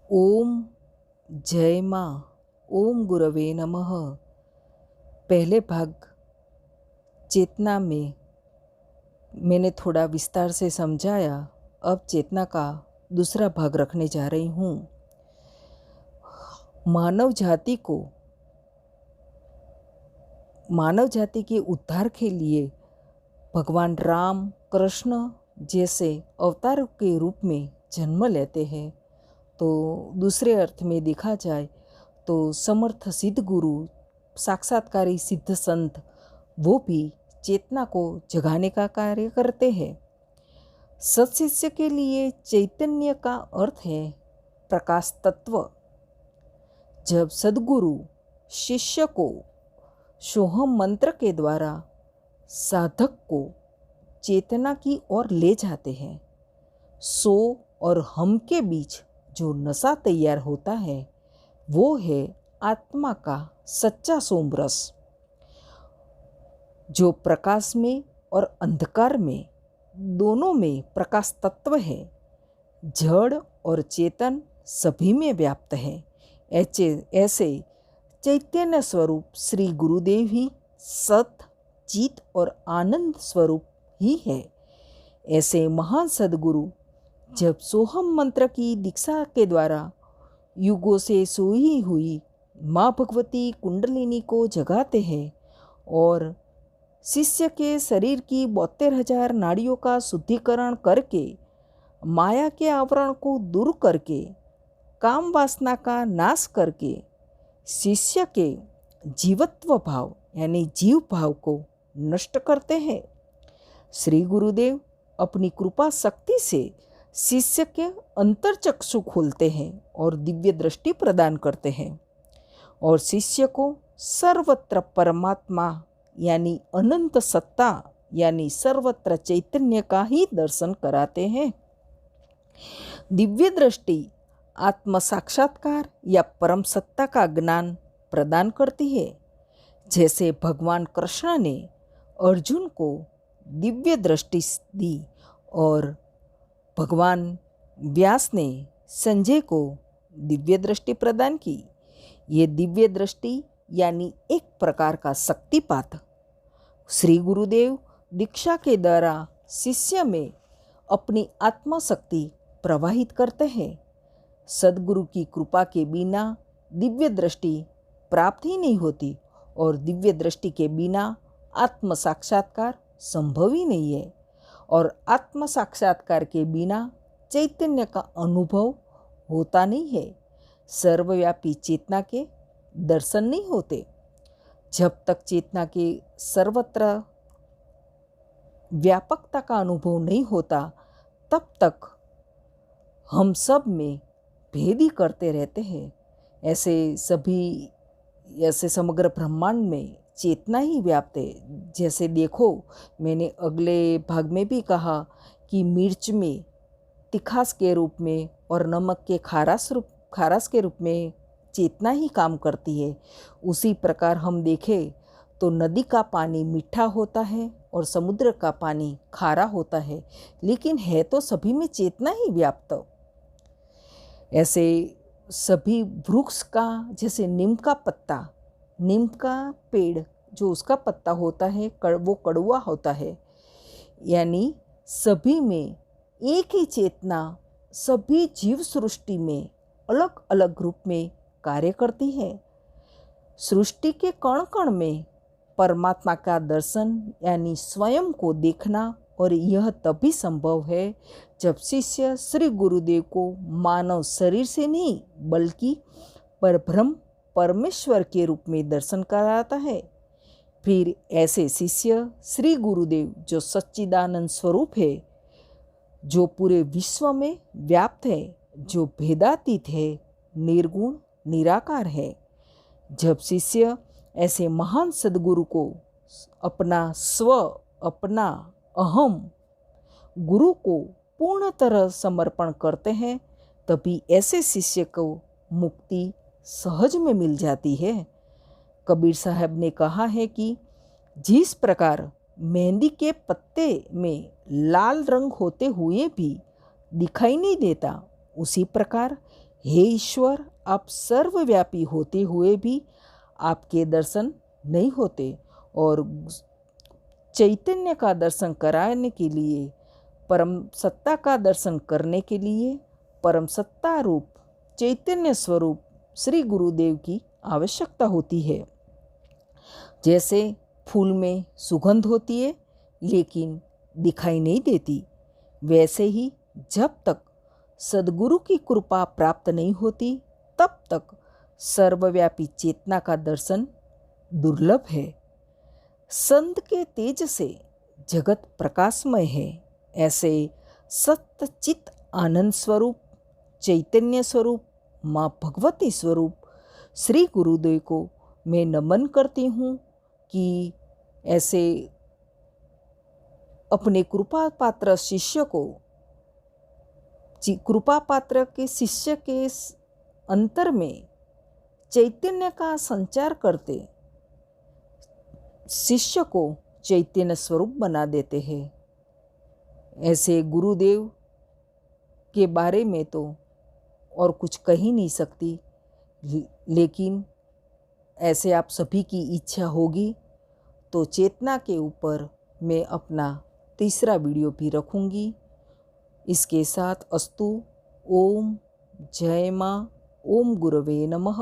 ओम जय माँ। ओम गुरवे नमः। पहले भाग चेतना में मैंने थोड़ा विस्तार से समझाया। अब चेतना का दूसरा भाग रखने जा रही हूँ। मानव जाति के उद्धार के लिए भगवान राम कृष्ण जैसे अवतार के रूप में जन्म लेते हैं। तो दूसरे अर्थ में देखा जाए तो समर्थ सिद्ध गुरु, साक्षात्कारी सिद्ध संत, वो भी चेतना को जगाने का कार्य करते हैं। सत्शिष्य के लिए चैतन्य का अर्थ है प्रकाश तत्व। जब सद्गुरु शिष्य को सोहम मंत्र के द्वारा साधक को चेतना की ओर ले जाते हैं, सो और हम के बीच जो नशा तैयार होता है वो है आत्मा का सच्चा सोमरस, जो प्रकाश में और अंधकार में दोनों में प्रकाश तत्व है। जड़ और चेतन सभी में व्याप्त है। ऐसे चैतन्य स्वरूप श्री गुरुदेव ही सत, चित और आनंद स्वरूप ही है। ऐसे महान सद्गुरु जब सोहम मंत्र की दीक्षा के द्वारा युगों से सोई हुई माँ भगवती कुंडलिनी को जगाते हैं और शिष्य के शरीर की 72,000 नाड़ियों का शुद्धिकरण करके माया के आवरण को दूर करके काम वासना का नाश करके शिष्य के जीवत्व भाव यानी जीव भाव को नष्ट करते हैं। श्री गुरुदेव अपनी कृपा शक्ति से शिष्य के अंतर्चक्षु खोलते हैं और दिव्य दृष्टि प्रदान करते हैं और शिष्य को सर्वत्र परमात्मा यानी अनंत सत्ता यानी सर्वत्र चैतन्य का ही दर्शन कराते हैं। दिव्य दृष्टि आत्म साक्षात्कार या परम सत्ता का ज्ञान प्रदान करती है। जैसे भगवान कृष्ण ने अर्जुन को दिव्य दृष्टि दी और भगवान व्यास ने संजय को दिव्य दृष्टि प्रदान की। ये दिव्य दृष्टि यानी एक प्रकार का शक्तिपात श्री गुरुदेव दीक्षा के द्वारा शिष्य में अपनी आत्मशक्ति प्रवाहित करते हैं। सद्गुरु की कृपा के बिना दिव्य दृष्टि प्राप्त ही नहीं होती और दिव्य दृष्टि के बिना आत्म साक्षात्कार संभव ही नहीं है और आत्म साक्षात्कार के बिना चैतन्य का अनुभव होता नहीं है। सर्वव्यापी चेतना के दर्शन नहीं होते। जब तक चेतना के सर्वत्र व्यापकता का अनुभव नहीं होता तब तक हम सब में भेद ही करते रहते हैं। ऐसे समग्र ब्रह्मांड में चेतना ही व्याप्त है। जैसे देखो, मैंने अगले भाग में भी कहा कि मिर्च में तिखास के रूप में और नमक के खारास के रूप में चेतना ही काम करती है। उसी प्रकार हम देखें तो नदी का पानी मीठा होता है और समुद्र का पानी खारा होता है, लेकिन है तो सभी में चेतना ही व्याप्त। ऐसे सभी वृक्ष का, जैसे नीम का पेड़ जो उसका पत्ता होता है वो कड़वा होता है, यानी सभी में एक ही चेतना सभी जीव सृष्टि में अलग अलग रूप में कार्य करती है। सृष्टि के कण कण में परमात्मा का दर्शन यानी स्वयं को देखना, और यह तभी संभव है जब शिष्य श्री गुरुदेव को मानव शरीर से नहीं बल्कि परब्रह्म परमेश्वर के रूप में दर्शन कराता है। फिर ऐसे शिष्य श्री गुरुदेव जो सच्चिदानंद स्वरूप है, जो पूरे विश्व में व्याप्त है, जो भेदातीत है, निर्गुण निराकार है, जब शिष्य ऐसे महान सद्गुरु को अपना स्व, अपना अहम गुरु को पूर्ण तरह समर्पण करते हैं, तभी ऐसे शिष्य को मुक्ति सहज में मिल जाती है। कबीर साहब ने कहा है कि जिस प्रकार मेहंदी के पत्ते में लाल रंग होते हुए भी दिखाई नहीं देता, उसी प्रकार हे ईश्वर, आप सर्वव्यापी होते हुए भी आपके दर्शन नहीं होते और चैतन्य का दर्शन कराने के लिए, परम सत्ता का दर्शन करने के लिए परम सत्ता रूप चैतन्य स्वरूप श्री गुरुदेव की आवश्यकता होती है। जैसे फूल में सुगंध होती है लेकिन दिखाई नहीं देती, वैसे ही जब तक सद्गुरु की कृपा प्राप्त नहीं होती तब तक सर्वव्यापी चेतना का दर्शन दुर्लभ है। संत के तेज से जगत प्रकाशमय है, ऐसे सत्य चित आनंद स्वरूप चैतन्य स्वरूप माँ भगवती स्वरूप श्री गुरुदेव को मैं नमन करती हूँ कि ऐसे अपने कृपा पात्र शिष्य को, कृपा पात्र के शिष्य के अंतर में चैतन्य का संचार करते शिष्य को चैतन्य स्वरूप बना देते हैं। ऐसे गुरुदेव के बारे में तो और कुछ कह ही नहीं सकती, लेकिन ऐसे आप सभी की इच्छा होगी तो चेतना के ऊपर मैं अपना तीसरा वीडियो भी रखूँगी। इसके साथ अस्तु। ओम जय माँ। ओम गुरवे नमः।